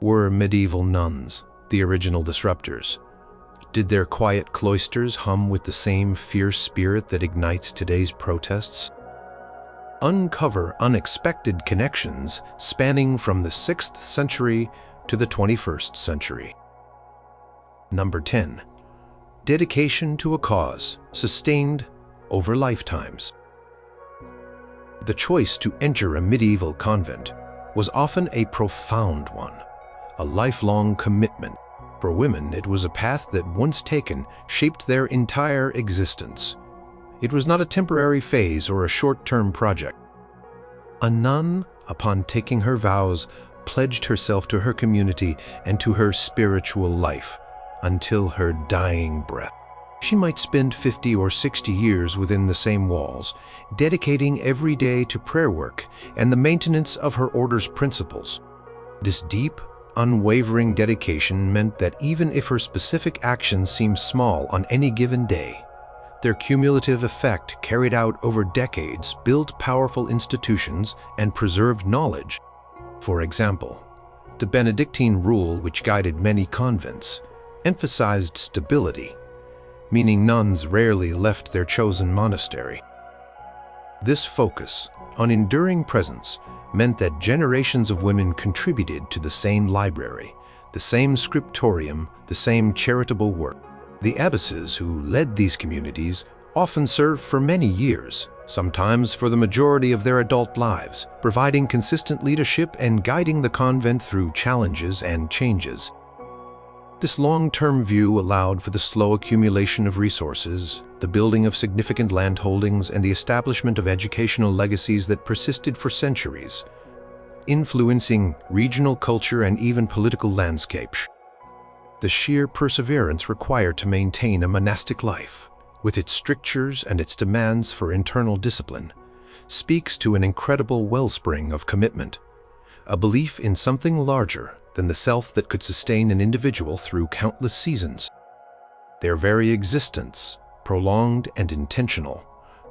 Were medieval nuns the original disruptors? Did their quiet cloisters hum with the same fierce spirit that ignites today's protests? Uncover unexpected connections spanning from the 6th century to the 21st century. Number 10. Dedication to a cause, sustained over lifetimes. The choice to enter a medieval convent was often a profound one, a lifelong commitment. For women, it was a path that, once taken, shaped their entire existence. It was not a temporary phase or a short-term project. A nun, upon taking her vows, pledged herself to her community and to her spiritual life until her dying breath. She might spend 50 or 60 years within the same walls, dedicating every day to prayer work and the maintenance of her order's principles. This deep, unwavering dedication meant that even if her specific actions seemed small on any given day, their cumulative effect, carried out over decades, built powerful institutions and preserved knowledge. For example, the Benedictine rule, which guided many convents, emphasized stability, meaning nuns rarely left their chosen monastery. This focus on enduring presence meant that generations of women contributed to the same library, the same scriptorium, the same charitable work. The abbesses who led these communities often served for many years, sometimes for the majority of their adult lives, providing consistent leadership and guiding the convent through challenges and changes. This long-term view allowed for the slow accumulation of resources, the building of significant landholdings, and the establishment of educational legacies that persisted for centuries, influencing regional culture and even political landscapes. The sheer perseverance required to maintain a monastic life, with its strictures and its demands for internal discipline, speaks to an incredible wellspring of commitment, a belief in something larger than the self that could sustain an individual through countless seasons. Their very existence, prolonged and intentional,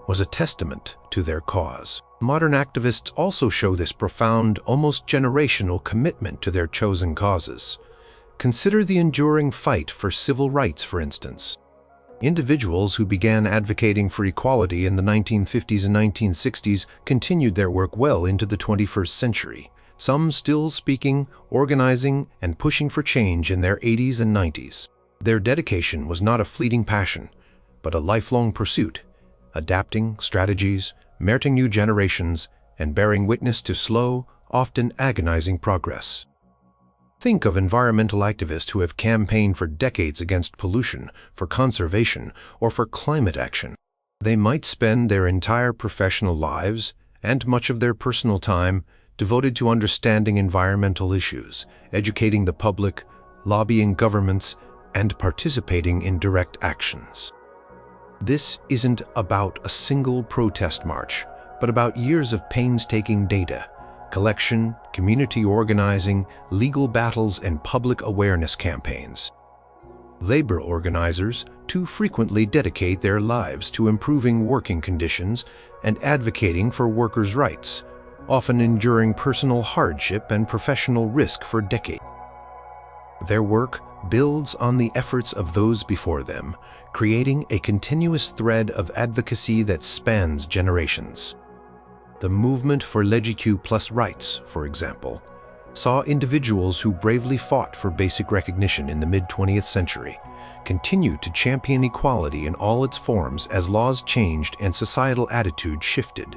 was a testament to their cause. Modern activists also show this profound, almost generational commitment to their chosen causes. Consider the enduring fight for civil rights, for instance. Individuals who began advocating for equality in the 1950s and 1960s continued their work well into the 21st century, some still speaking, organizing, and pushing for change in their 80s and 90s. Their dedication was not a fleeting passion, but a lifelong pursuit, adapting strategies, meriting new generations, and bearing witness to slow, often agonizing progress. Think of environmental activists who have campaigned for decades against pollution, for conservation, or for climate action. They might spend their entire professional lives, and much of their personal time, devoted to understanding environmental issues, educating the public, lobbying governments, and participating in direct actions. This isn't about a single protest march, but about years of painstaking data, collection, community organizing, legal battles, and public awareness campaigns. Labor organizers too frequently dedicate their lives to improving working conditions and advocating for workers' rights, often enduring personal hardship and professional risk for decades. Their work builds on the efforts of those before them, creating a continuous thread of advocacy that spans generations. The movement for LGBTQ+ rights, for example, saw individuals who bravely fought for basic recognition in the mid-20th century continue to champion equality in all its forms as laws changed and societal attitudes shifted,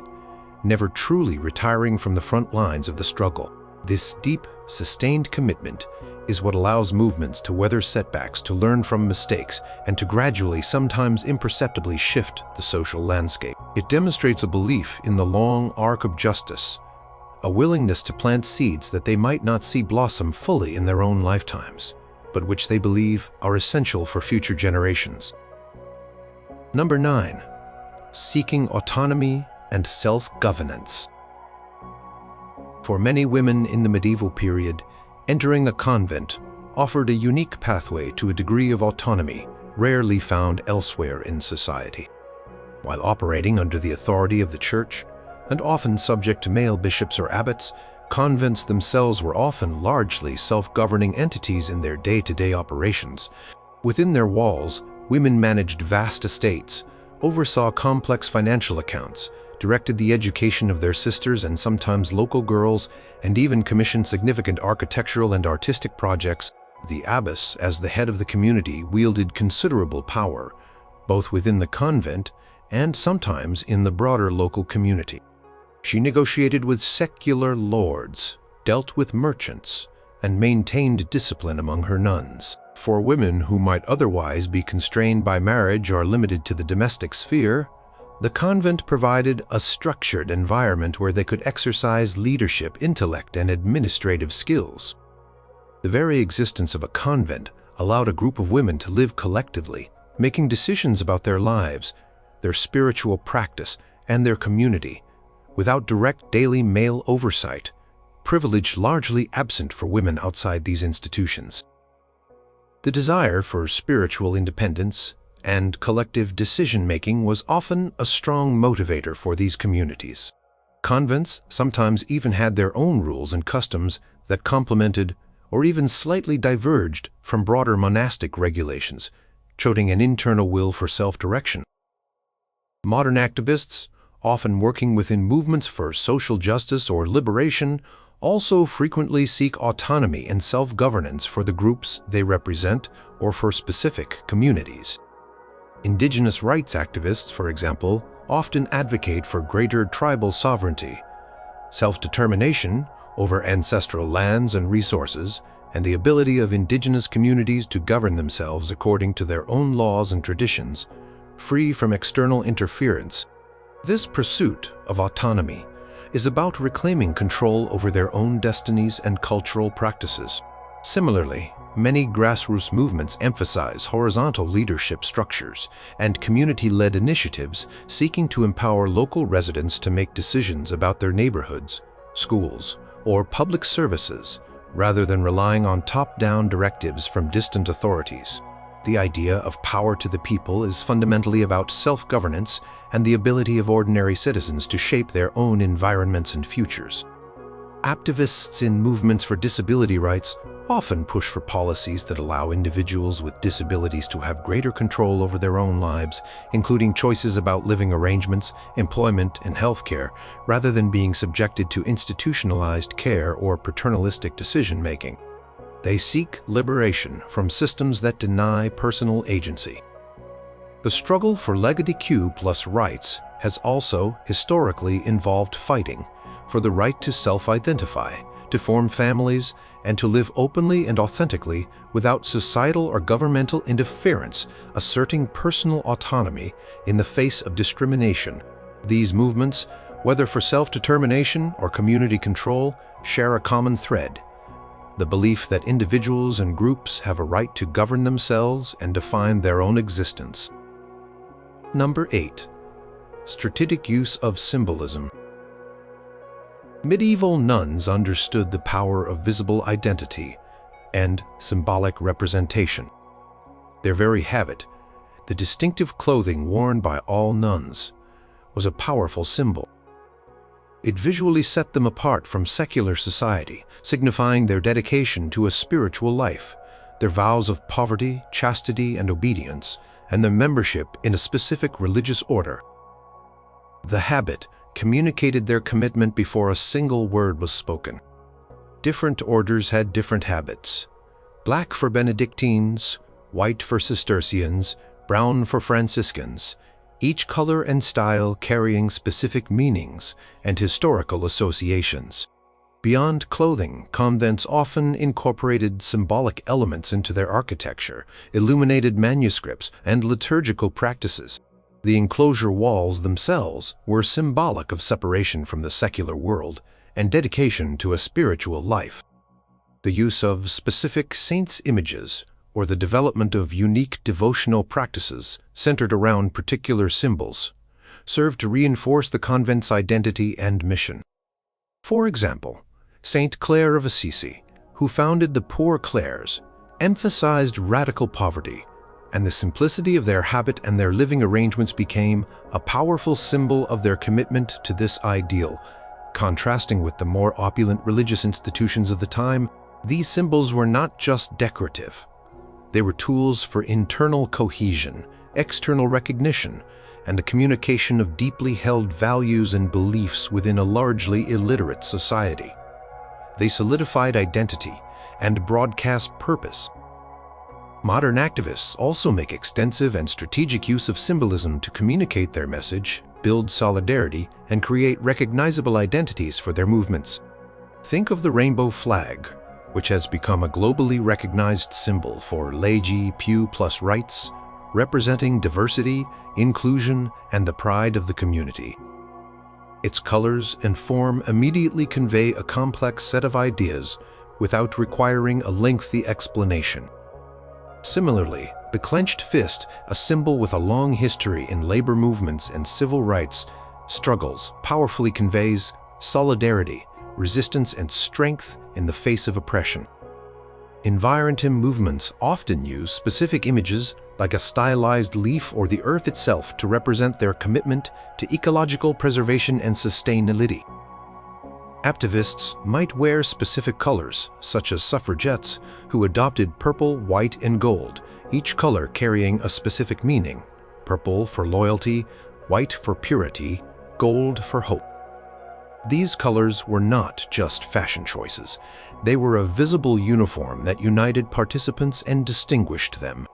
never truly retiring from the front lines of the struggle. This deep, sustained commitment is what allows movements to weather setbacks, to learn from mistakes, and to gradually, sometimes imperceptibly, shift the social landscape. It demonstrates a belief in the long arc of justice, a willingness to plant seeds that they might not see blossom fully in their own lifetimes, but which they believe are essential for future generations. Number 9. Seeking autonomy and self-governance. For many women in the medieval period, entering a convent offered a unique pathway to a degree of autonomy rarely found elsewhere in society. While operating under the authority of the church, and often subject to male bishops or abbots, Convents themselves were often largely self-governing entities in their day-to-day operations. Within their walls, women managed vast estates, oversaw complex financial accounts, directed the education of their sisters and sometimes local girls, and even commissioned significant architectural and artistic projects. The abbess, as the head of the community, wielded considerable power, both within the convent and sometimes in the broader local community. She negotiated with secular lords, dealt with merchants, and maintained discipline among her nuns. For women who might otherwise be constrained by marriage or limited to the domestic sphere, the convent provided a structured environment where they could exercise leadership, intellect, and administrative skills. The very existence of a convent allowed a group of women to live collectively, making decisions about their lives, their spiritual practice, and their community, without direct daily male oversight, privilege largely absent for women outside these institutions. The desire for spiritual independence and collective decision-making was often a strong motivator for these communities. Convents sometimes even had their own rules and customs that complemented or even slightly diverged from broader monastic regulations, showing an internal will for self-direction. Modern activists, often working within movements for social justice or liberation, also frequently seek autonomy and self-governance for the groups they represent or for specific communities. Indigenous rights activists, for example, often advocate for greater tribal sovereignty, self-determination over ancestral lands and resources, and the ability of indigenous communities to govern themselves according to their own laws and traditions, free from external interference. This pursuit of autonomy is about reclaiming control over their own destinies and cultural practices. Similarly, many grassroots movements emphasize horizontal leadership structures and community-led initiatives seeking to empower local residents to make decisions about their neighborhoods, schools, or public services, rather than relying on top-down directives from distant authorities. The idea of power to the people is fundamentally about self-governance and the ability of ordinary citizens to shape their own environments and futures. Activists in movements for disability rights often push for policies that allow individuals with disabilities to have greater control over their own lives, including choices about living arrangements, employment, and healthcare, rather than being subjected to institutionalized care or paternalistic decision-making. They seek liberation from systems that deny personal agency. The struggle for LGBTQ+ rights has also historically involved fighting for the right to self-identify, to form families, and to live openly and authentically without societal or governmental interference, asserting personal autonomy in the face of discrimination. These movements, whether for self-determination or community control, share a common thread: the belief that individuals and groups have a right to govern themselves and define their own existence. Number 8. Strategic use of symbolism. Medieval nuns understood the power of visible identity and symbolic representation. Their very habit, the distinctive clothing worn by all nuns, was a powerful symbol. It visually set them apart from secular society, signifying their dedication to a spiritual life, their vows of poverty, chastity, and obedience, and their membership in a specific religious order. The habit communicated their commitment before a single word was spoken. Different orders had different habits: black for Benedictines, white for Cistercians, brown for Franciscans, each color and style carrying specific meanings and historical associations. Beyond clothing, convents often incorporated symbolic elements into their architecture, illuminated manuscripts, and liturgical practices. The enclosure walls themselves were symbolic of separation from the secular world and dedication to a spiritual life. The use of specific saints' images or the development of unique devotional practices centered around particular symbols served to reinforce the convent's identity and mission. For example, Saint Clare of Assisi, who founded the Poor Clares, emphasized radical poverty, and the simplicity of their habit and their living arrangements became a powerful symbol of their commitment to this ideal. Contrasting with the more opulent religious institutions of the time, these symbols were not just decorative. They were tools for internal cohesion, external recognition, and the communication of deeply held values and beliefs within a largely illiterate society. They solidified identity and broadcast purpose. Modern activists also make extensive and strategic use of symbolism to communicate their message, build solidarity, and create recognizable identities for their movements. Think of the rainbow flag, which has become a globally recognized symbol for LGBTQ+ rights, representing diversity, inclusion, and the pride of the community. Its colors and form immediately convey a complex set of ideas without requiring a lengthy explanation. Similarly, the clenched fist, a symbol with a long history in labor movements and civil rights struggles, powerfully conveys solidarity, resistance, and strength in the face of oppression. Environmental movements often use specific images like a stylized leaf or the earth itself to represent their commitment to ecological preservation and sustainability. Activists might wear specific colors, such as suffragettes, who adopted purple, white, and gold, each color carrying a specific meaning: purple for loyalty, white for purity, gold for hope. These colors were not just fashion choices. They were a visible uniform that united participants and distinguished them.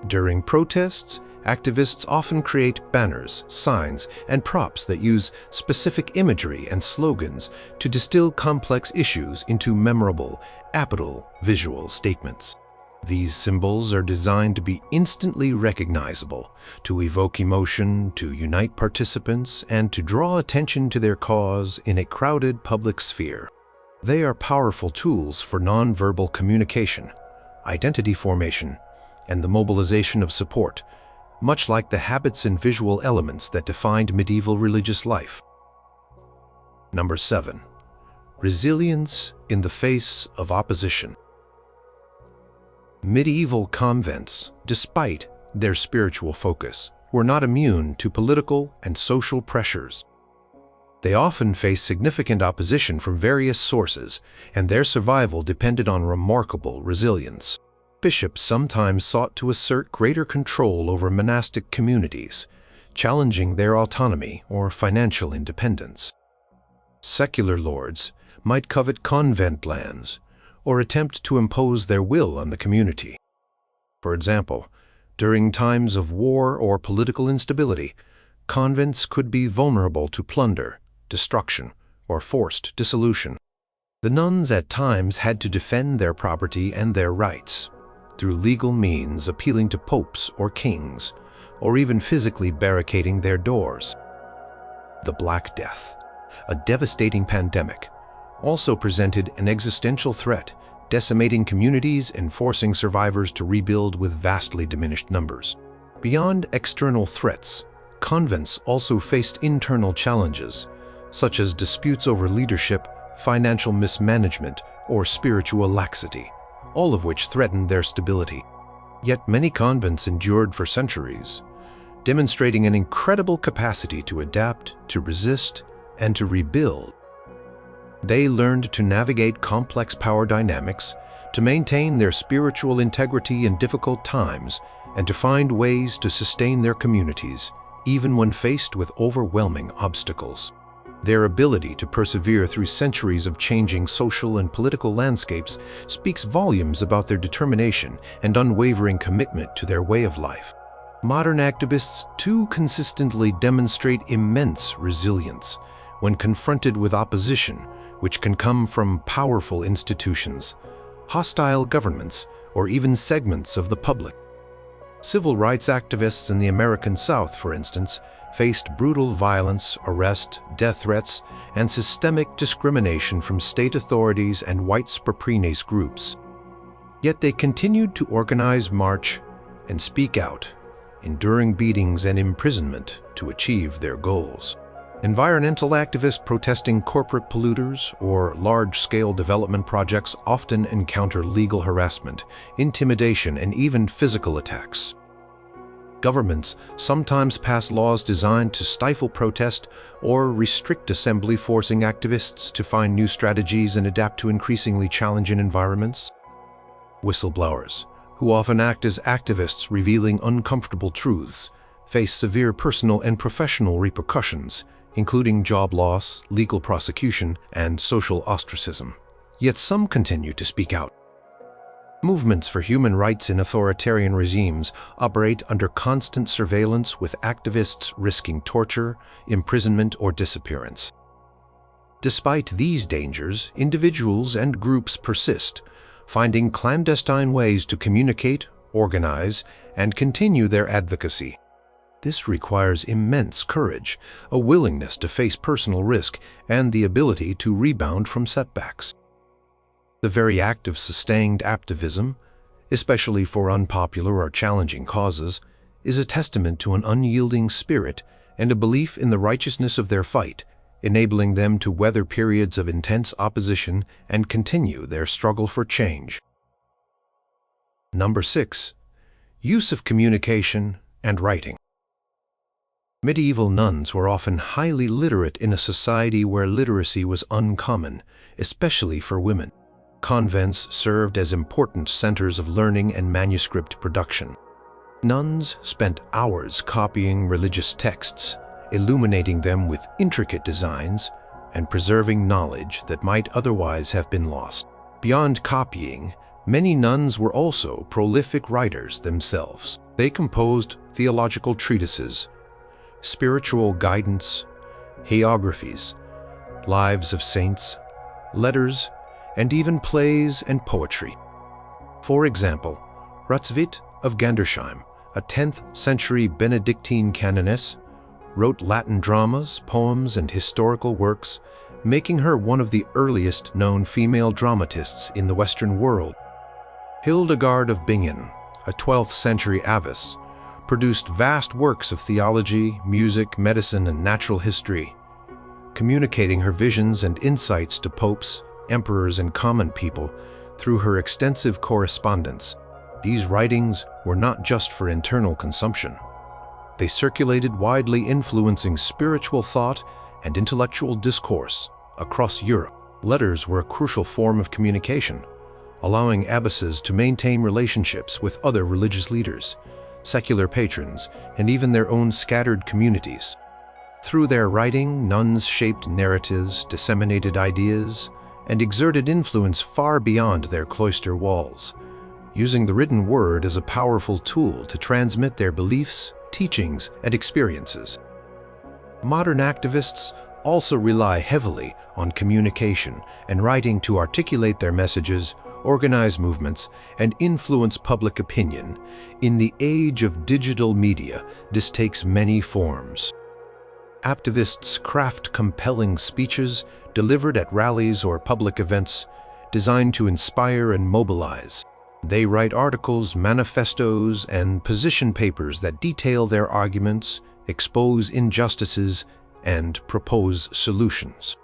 During protests, activists often create banners, signs, and props that use specific imagery and slogans to distill complex issues into memorable, appeal visual statements. These symbols are designed to be instantly recognizable, to evoke emotion, to unite participants, and to draw attention to their cause in a crowded public sphere. They are powerful tools for nonverbal communication, identity formation, and the mobilization of support, much like the habits and visual elements that defined medieval religious life. Number 7. Resilience in the face of opposition. Medieval convents, despite their spiritual focus, were not immune to political and social pressures. They often faced significant opposition from various sources, and their survival depended on remarkable resilience. Bishops sometimes sought to assert greater control over monastic communities, challenging their autonomy or financial independence. Secular lords might covet convent lands or attempt to impose their will on the community. For example, during times of war or political instability, convents could be vulnerable to plunder, destruction, or forced dissolution. The nuns at times had to defend their property and their rights through legal means, appealing to popes or kings, or even physically barricading their doors. The Black Death, a devastating pandemic, also presented an existential threat, decimating communities and forcing survivors to rebuild with vastly diminished numbers. Beyond external threats, convents also faced internal challenges, such as disputes over leadership, financial mismanagement, or spiritual laxity, all of which threatened their stability. Yet many convents endured for centuries, demonstrating an incredible capacity to adapt, to resist, and to rebuild. They learned to navigate complex power dynamics, to maintain their spiritual integrity in difficult times, and to find ways to sustain their communities, even when faced with overwhelming obstacles. Their ability to persevere through centuries of changing social and political landscapes speaks volumes about their determination and unwavering commitment to their way of life. Modern activists too consistently demonstrate immense resilience when confronted with opposition, which can come from powerful institutions, hostile governments, or even segments of the public. Civil rights activists in the American South, for instance, faced brutal violence, arrest, death threats, and systemic discrimination from state authorities and white supremacist groups. Yet they continued to organize, march, and speak out, enduring beatings and imprisonment to achieve their goals. Environmental activists protesting corporate polluters or large-scale development projects often encounter legal harassment, intimidation, and even physical attacks. Governments sometimes pass laws designed to stifle protest or restrict assembly, forcing activists to find new strategies and adapt to increasingly challenging environments. Whistleblowers, who often act as activists revealing uncomfortable truths, face severe personal and professional repercussions, including job loss, legal prosecution, and social ostracism. Yet some continue to speak out. Movements for human rights in authoritarian regimes operate under constant surveillance, with activists risking torture, imprisonment, or disappearance. Despite these dangers, individuals and groups persist, finding clandestine ways to communicate, organize, and continue their advocacy. This requires immense courage, a willingness to face personal risk, and the ability to rebound from setbacks. The very act of sustained activism, especially for unpopular or challenging causes, is a testament to an unyielding spirit and a belief in the righteousness of their fight, enabling them to weather periods of intense opposition and continue their struggle for change. Number 6. Use of communication and writing. Medieval nuns were often highly literate in a society where literacy was uncommon, especially for women. Convents served as important centers of learning and manuscript production. Nuns spent hours copying religious texts, illuminating them with intricate designs, and preserving knowledge that might otherwise have been lost. Beyond copying, many nuns were also prolific writers themselves. They composed theological treatises, spiritual guidance, hagiographies, lives of saints, letters, and even plays and poetry. For example, Ratzvit of Gandersheim, a 10th century Benedictine canoness, wrote Latin dramas, poems, and historical works, making her one of the earliest known female dramatists in the Western world. Hildegard of Bingen, a 12th century abbess, produced vast works of theology, music, medicine, and natural history, communicating her visions and insights to popes, emperors, and common people through her extensive correspondence. These writings were not just for internal consumption. They circulated widely, influencing spiritual thought and intellectual discourse across Europe. Letters were a crucial form of communication, allowing abbesses to maintain relationships with other religious leaders, secular patrons, and even their own scattered communities. Through their writing, nuns shaped narratives, disseminated ideas, and exerted influence far beyond their cloister walls, using the written word as a powerful tool to transmit their beliefs, teachings, and experiences. Modern activists also rely heavily on communication and writing to articulate their messages, organize movements, and influence public opinion. In the age of digital media, this takes many forms. Activists craft compelling speeches delivered at rallies or public events designed to inspire and mobilize. They write articles, manifestos, and position papers that detail their arguments, expose injustices, and propose solutions.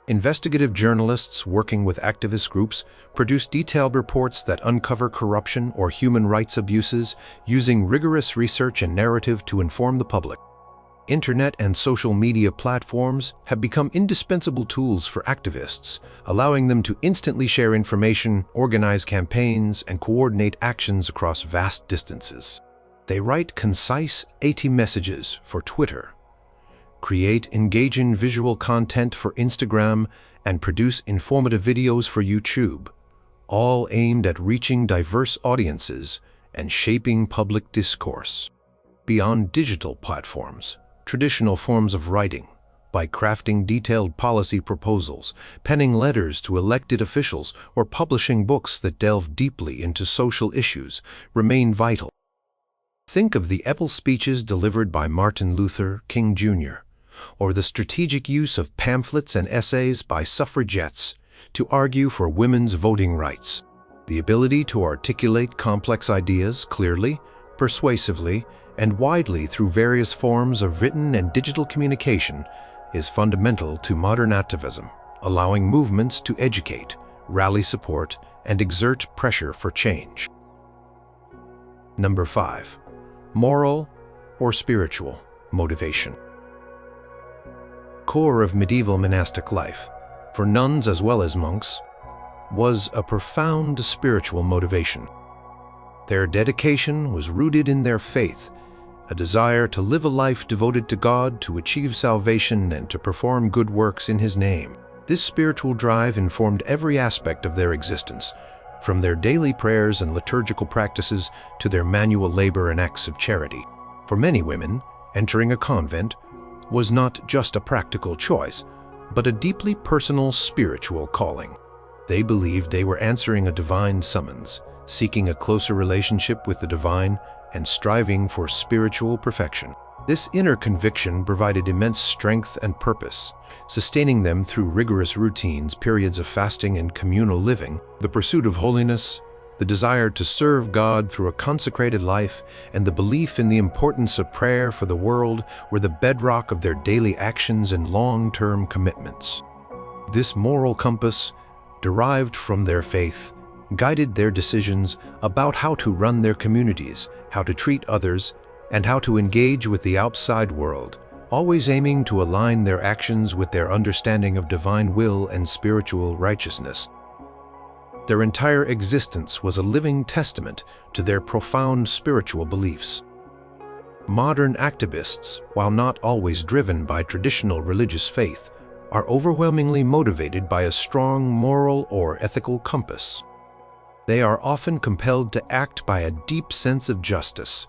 Investigative journalists working with activist groups produce detailed reports that uncover corruption or human rights abuses, using rigorous research and narrative to inform the public. Internet and social media platforms have become indispensable tools for activists, allowing them to instantly share information, organize campaigns, and coordinate actions across vast distances. They write concise, 80 messages for Twitter, create engaging visual content for Instagram, and produce informative videos for YouTube, all aimed at reaching diverse audiences and shaping public discourse. Beyond digital platforms, traditional forms of writing, by crafting detailed policy proposals, penning letters to elected officials, or publishing books that delve deeply into social issues, remain vital. Think of the epic speeches delivered by Martin Luther King Jr., or the strategic use of pamphlets and essays by suffragettes to argue for women's voting rights. The ability to articulate complex ideas clearly, persuasively, and widely through various forms of written and digital communication is fundamental to modern activism, allowing movements to educate, rally support, and exert pressure for change. Number 5. Moral or spiritual motivation. Core of medieval monastic life, for nuns as well as monks, was a profound spiritual motivation. Their dedication was rooted in their faith, a desire to live a life devoted to God, to achieve salvation, and to perform good works in His name. This spiritual drive informed every aspect of their existence, from their daily prayers and liturgical practices to their manual labor and acts of charity. For many women, entering a convent was not just a practical choice, but a deeply personal spiritual calling. They believed they were answering a divine summons, seeking a closer relationship with the divine and striving for spiritual perfection. This inner conviction provided immense strength and purpose, sustaining them through rigorous routines, periods of fasting and communal living. The pursuit of holiness, the desire to serve God through a consecrated life, and the belief in the importance of prayer for the world were the bedrock of their daily actions and long-term commitments. This moral compass, derived from their faith, guided their decisions about how to run their communities, how to treat others, and how to engage with the outside world, always aiming to align their actions with their understanding of divine will and spiritual righteousness. Their entire existence was a living testament to their profound spiritual beliefs. Modern activists, while not always driven by traditional religious faith, are overwhelmingly motivated by a strong moral or ethical compass. They are often compelled to act by a deep sense of justice,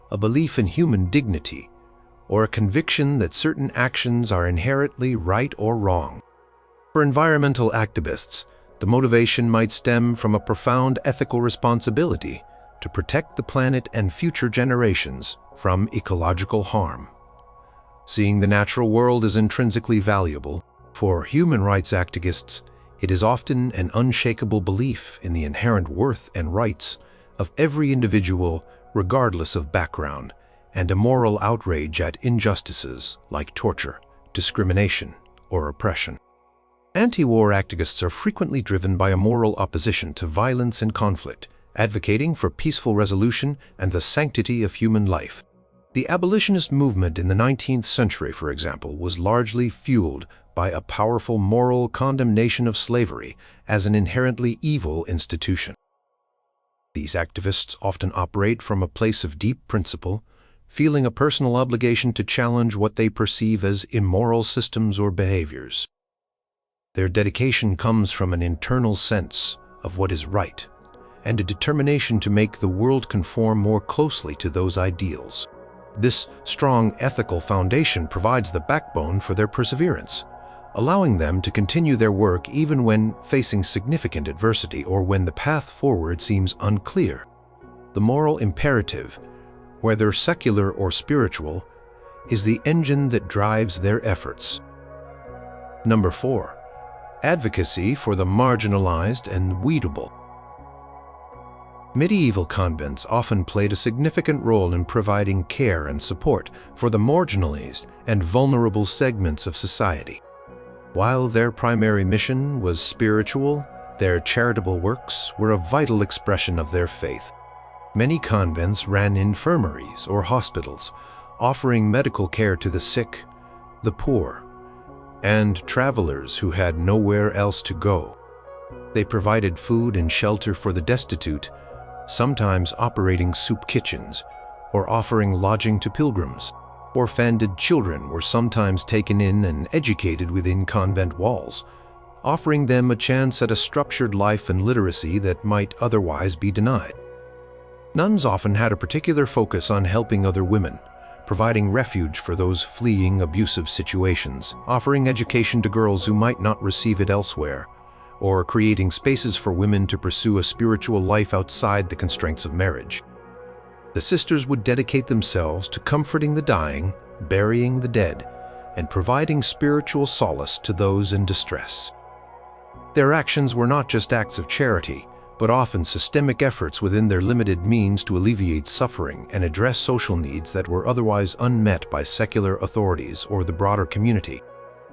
a belief in human dignity, or a conviction that certain actions are inherently right or wrong. For environmental activists, the motivation might stem from a profound ethical responsibility to protect the planet and future generations from ecological harm. Seeing the natural world as intrinsically valuable, for human rights activists, it is often an unshakable belief in the inherent worth and rights of every individual, regardless of background, and a moral outrage at injustices like torture, discrimination, or oppression. Anti-war activists are frequently driven by a moral opposition to violence and conflict, advocating for peaceful resolution and the sanctity of human life. The abolitionist movement in the 19th century, for example, was largely fueled by a powerful moral condemnation of slavery as an inherently evil institution. These activists often operate from a place of deep principle, feeling a personal obligation to challenge what they perceive as immoral systems or behaviors. Their dedication comes from an internal sense of what is right and a determination to make the world conform more closely to those ideals. This strong ethical foundation provides the backbone for their perseverance, allowing them to continue their work even when facing significant adversity or when the path forward seems unclear. The moral imperative, whether secular or spiritual, is the engine that drives their efforts. Number 4. Advocacy for the marginalized and weedable. Medieval convents often played a significant role in providing care and support for the marginalized and vulnerable segments of society. While their primary mission was spiritual, their charitable works were a vital expression of their faith. Many convents ran infirmaries or hospitals, offering medical care to the sick, the poor, and travelers who had nowhere else to go. They provided food and shelter for the destitute, sometimes operating soup kitchens or offering lodging to pilgrims. Orphaned children were sometimes taken in and educated within convent walls, offering them a chance at a structured life and literacy that might otherwise be denied. Nuns often had a particular focus on helping other women, providing refuge for those fleeing abusive situations, offering education to girls who might not receive it elsewhere, or creating spaces for women to pursue a spiritual life outside the constraints of marriage. The sisters would dedicate themselves to comforting the dying, burying the dead, and providing spiritual solace to those in distress. Their actions were not just acts of charity, but often systemic efforts within their limited means to alleviate suffering and address social needs that were otherwise unmet by secular authorities or the broader community.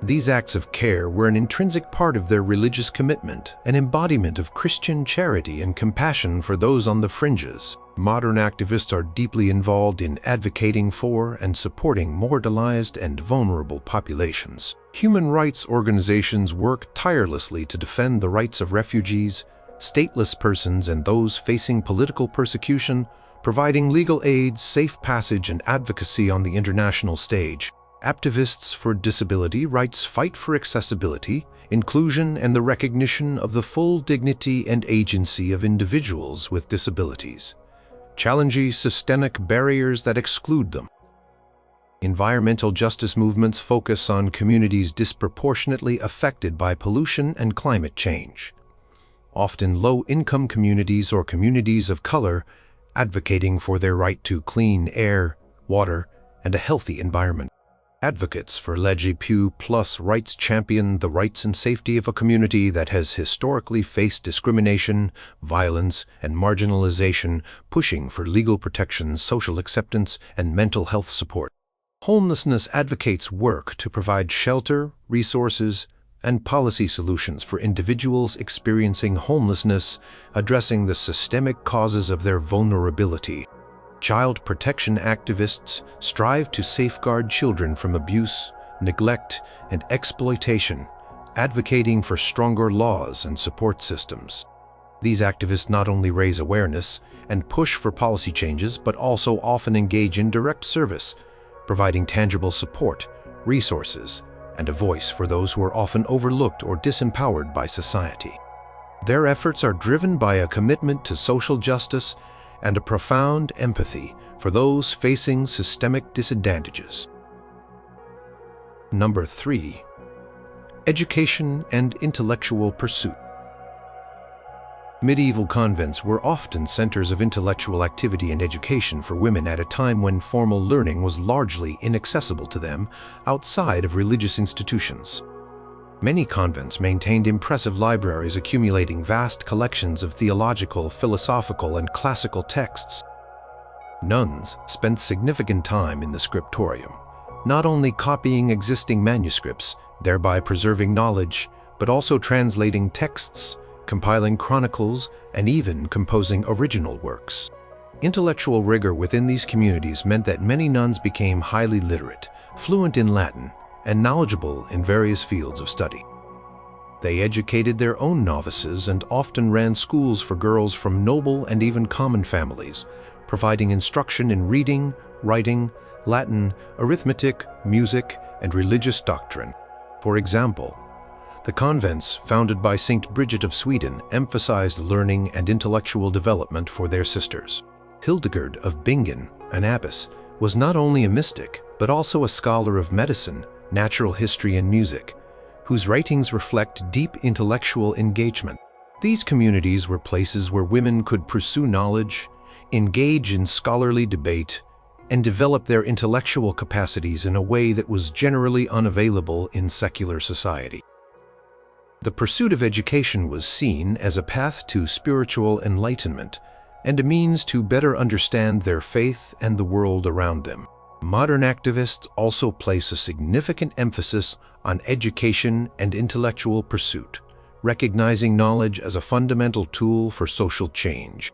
These acts of care were an intrinsic part of their religious commitment, an embodiment of Christian charity and compassion for those on the fringes. Modern activists are deeply involved in advocating for and supporting marginalized and vulnerable populations. Human rights organizations work tirelessly to defend the rights of refugees, stateless persons, and those facing political persecution, providing legal aid, safe passage, and advocacy on the international stage. Activists for disability rights fight for accessibility, inclusion, and the recognition of the full dignity and agency of individuals with disabilities, challenging systemic barriers that exclude them. Environmental justice movements focus on communities disproportionately affected by pollution and climate change, often low-income communities or communities of color, advocating for their right to clean air, water, and a healthy environment. Advocates for LGBT+ rights champion the rights and safety of a community that has historically faced discrimination, violence, and marginalization, pushing for legal protections, social acceptance, and mental health support. Homelessness advocates work to provide shelter, resources, and policy solutions for individuals experiencing homelessness, addressing the systemic causes of their vulnerability. Child protection activists strive to safeguard children from abuse, neglect, and exploitation, advocating for stronger laws and support systems. These activists not only raise awareness and push for policy changes, but also often engage in direct service, providing tangible support, resources, and a voice for those who are often overlooked or disempowered by society. Their efforts are driven by a commitment to social justice and a profound empathy for those facing systemic disadvantages. Number 3. Education and intellectual pursuit. Medieval convents were often centers of intellectual activity and education for women at a time when formal learning was largely inaccessible to them outside of religious institutions. Many convents maintained impressive libraries accumulating vast collections of theological, philosophical, and classical texts. Nuns spent significant time in the scriptorium, not only copying existing manuscripts, thereby preserving knowledge, but also translating texts, compiling chronicles, and even composing original works. Intellectual rigor within these communities meant that many nuns became highly literate, fluent in Latin, and knowledgeable in various fields of study. They educated their own novices and often ran schools for girls from noble and even common families, providing instruction in reading, writing, Latin, arithmetic, music, and religious doctrine. For example, the convents founded by Saint Bridget of Sweden emphasized learning and intellectual development for their sisters. Hildegard of Bingen, an abbess, was not only a mystic, but also a scholar of medicine, natural history, and music, whose writings reflect deep intellectual engagement. These communities were places where women could pursue knowledge, engage in scholarly debate, and develop their intellectual capacities in a way that was generally unavailable in secular society. The pursuit of education was seen as a path to spiritual enlightenment and a means to better understand their faith and the world around them. Modern activists also place a significant emphasis on education and intellectual pursuit, recognizing knowledge as a fundamental tool for social change.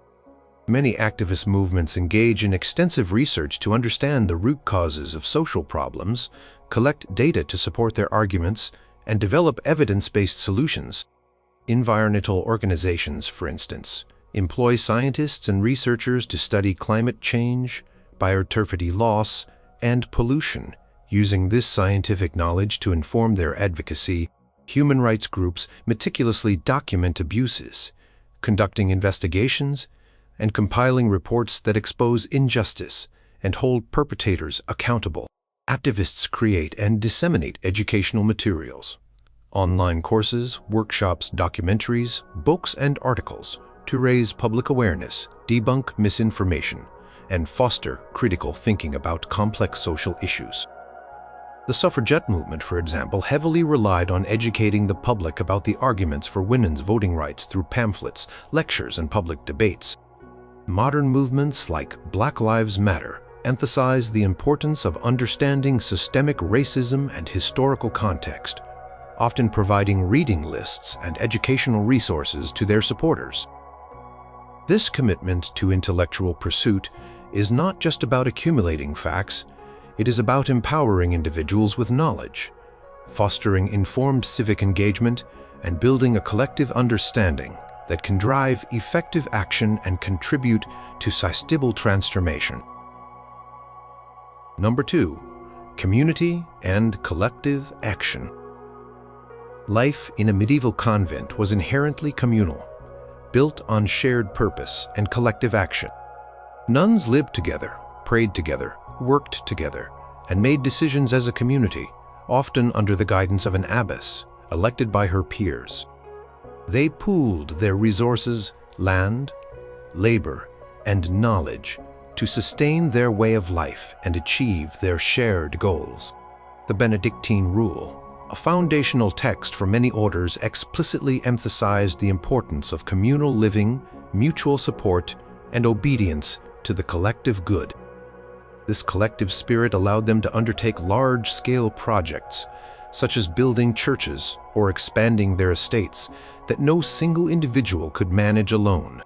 Many activist movements engage in extensive research to understand the root causes of social problems, collect data to support their arguments, and develop evidence-based solutions. Environmental organizations, for instance, employ scientists and researchers to study climate change, biodiversity loss, and pollution, using this scientific knowledge to inform their advocacy. Human rights groups meticulously document abuses, conducting investigations, and compiling reports that expose injustice and hold perpetrators accountable. Activists create and disseminate educational materials, online courses, workshops, documentaries, books, and articles to raise public awareness, debunk misinformation, and foster critical thinking about complex social issues. The suffragette movement, for example, heavily relied on educating the public about the arguments for women's voting rights through pamphlets, lectures, and public debates. Modern movements like Black Lives Matter emphasize the importance of understanding systemic racism and historical context, often providing reading lists and educational resources to their supporters. This commitment to intellectual pursuit is not just about accumulating facts, it is about empowering individuals with knowledge, fostering informed civic engagement, and building a collective understanding that can drive effective action and contribute to societal transformation. Number 2, community and collective action. Life in a medieval convent was inherently communal, built on shared purpose and collective action. Nuns lived together, prayed together, worked together, and made decisions as a community, often under the guidance of an abbess, elected by her peers. They pooled their resources, land, labor, and knowledge to sustain their way of life and achieve their shared goals. The Benedictine Rule, a foundational text for many orders, explicitly emphasized the importance of communal living, mutual support, and obedience to the collective good. This collective spirit allowed them to undertake large-scale projects, such as building churches or expanding their estates, that no single individual could manage alone.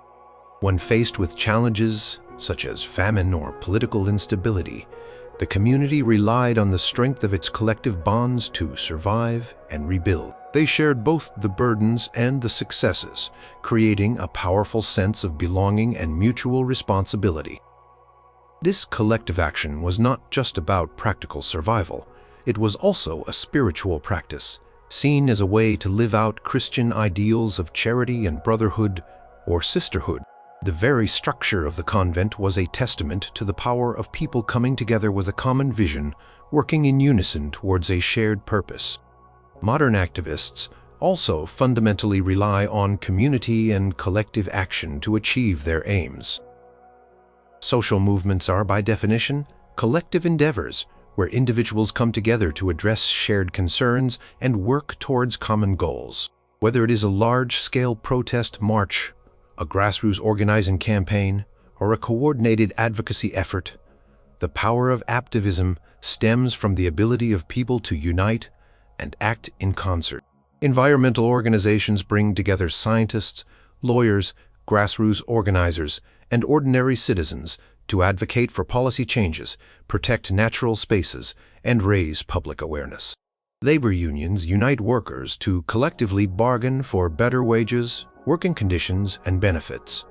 When faced with challenges such as famine or political instability, the community relied on the strength of its collective bonds to survive and rebuild. They shared both the burdens and the successes, creating a powerful sense of belonging and mutual responsibility. This collective action was not just about practical survival. It was also a spiritual practice, seen as a way to live out Christian ideals of charity and brotherhood or sisterhood. The very structure of the convent was a testament to the power of people coming together with a common vision, working in unison towards a shared purpose. Modern activists also fundamentally rely on community and collective action to achieve their aims. Social movements are, by definition, collective endeavors where individuals come together to address shared concerns and work towards common goals. Whether it is a large-scale protest march, a grassroots organizing campaign, or a coordinated advocacy effort, the power of activism stems from the ability of people to unite and act in concert. Environmental organizations bring together scientists, lawyers, grassroots organizers, and ordinary citizens to advocate for policy changes, protect natural spaces, and raise public awareness. Labor unions unite workers to collectively bargain for better wages, working conditions, and benefits,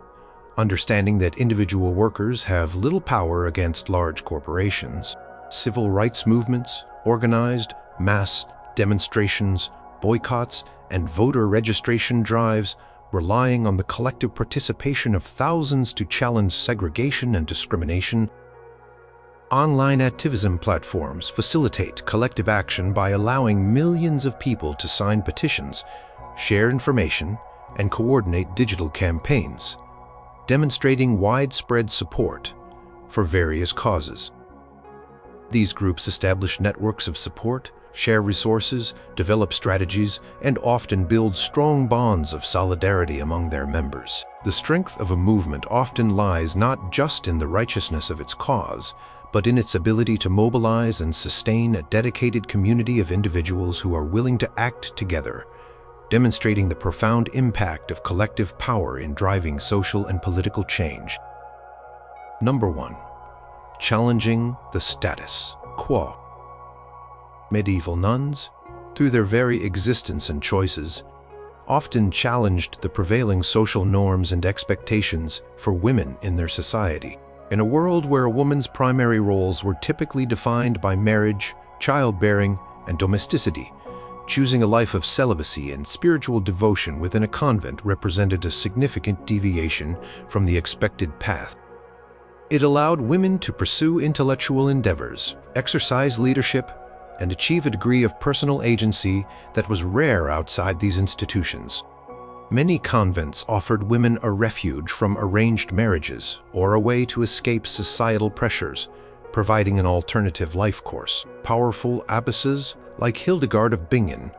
understanding that individual workers have little power against large corporations. Civil rights movements, organized mass demonstrations, boycotts, and voter registration drives, relying on the collective participation of thousands to challenge segregation and discrimination. Online activism platforms facilitate collective action by allowing millions of people to sign petitions, share information, and coordinate digital campaigns, demonstrating widespread support for various causes. These groups establish networks of support, share resources, develop strategies, and often build strong bonds of solidarity among their members. The strength of a movement often lies not just in the righteousness of its cause, but in its ability to mobilize and sustain a dedicated community of individuals who are willing to act together, demonstrating the profound impact of collective power in driving social and political change. Number 1. Challenging the status quo. Medieval nuns, through their very existence and choices, often challenged the prevailing social norms and expectations for women in their society. In a world where a woman's primary roles were typically defined by marriage, childbearing, and domesticity, choosing a life of celibacy and spiritual devotion within a convent represented a significant deviation from the expected path. It allowed women to pursue intellectual endeavors, exercise leadership, and achieve a degree of personal agency that was rare outside these institutions. Many convents offered women a refuge from arranged marriages or a way to escape societal pressures, providing an alternative life course. Powerful abbesses like Hildegard of Bingen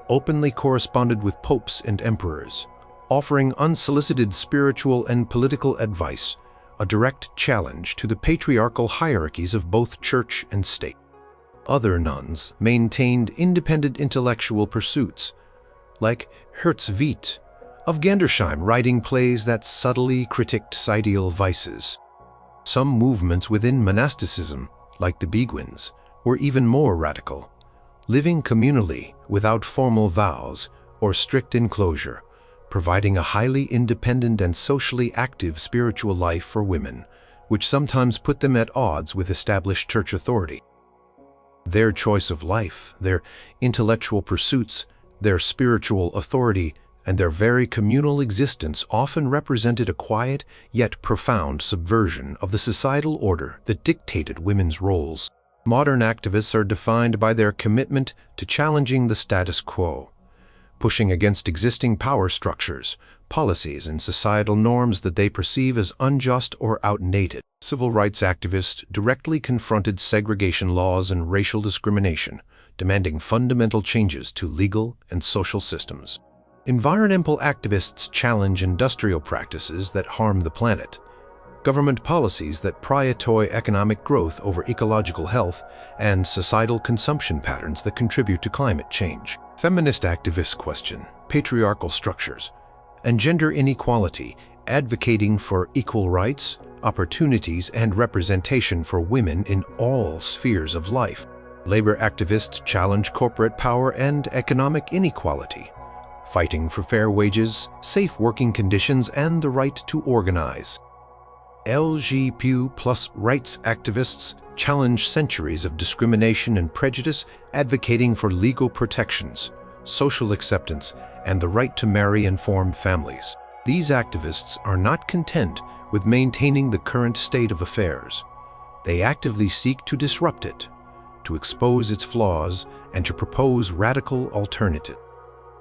openly corresponded with popes and emperors, offering unsolicited spiritual and political advice a direct challenge to the patriarchal hierarchies of both church and state. Other nuns maintained independent intellectual pursuits, like Witt of Gandersheim writing plays that subtly critiqued ideal vices. Some movements within monasticism, like the Beguines, were even more radical, living communally without formal vows or strict enclosure, providing a highly independent and socially active spiritual life for women, which sometimes put them at odds with established church authority. Their choice of life, their intellectual pursuits, their spiritual authority, and their very communal existence often represented a quiet yet profound subversion of the societal order that dictated women's roles. Modern activists are defined by their commitment to challenging the status quo, pushing against existing power structures, policies, and societal norms that they perceive as unjust or outdated. Civil rights activists directly confronted segregation laws and racial discrimination, demanding fundamental changes to legal and social systems. Environmental activists challenge industrial practices that harm the planet, government policies that prioritize economic growth over ecological health, and societal consumption patterns that contribute to climate change. Feminist activists question patriarchal structures and gender inequality, advocating for equal rights, opportunities, and representation for women in all spheres of life. Labor activists challenge corporate power and economic inequality, fighting for fair wages, safe working conditions, and the right to organize. LGBT+ rights activists challenge centuries of discrimination and prejudice, advocating for legal protections, social acceptance, and the right to marry and form families. These activists are not content with maintaining the current state of affairs. They actively seek to disrupt it, to expose its flaws, and to propose radical alternatives.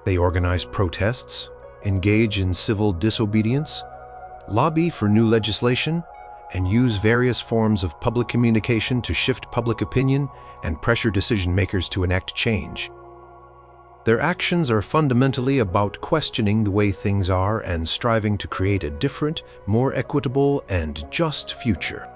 They organize protests, engage in civil disobedience, lobby for new legislation, and use various forms of public communication to shift public opinion and pressure decision-makers to enact change. Their actions are fundamentally about questioning the way things are and striving to create a different, more equitable, and just future.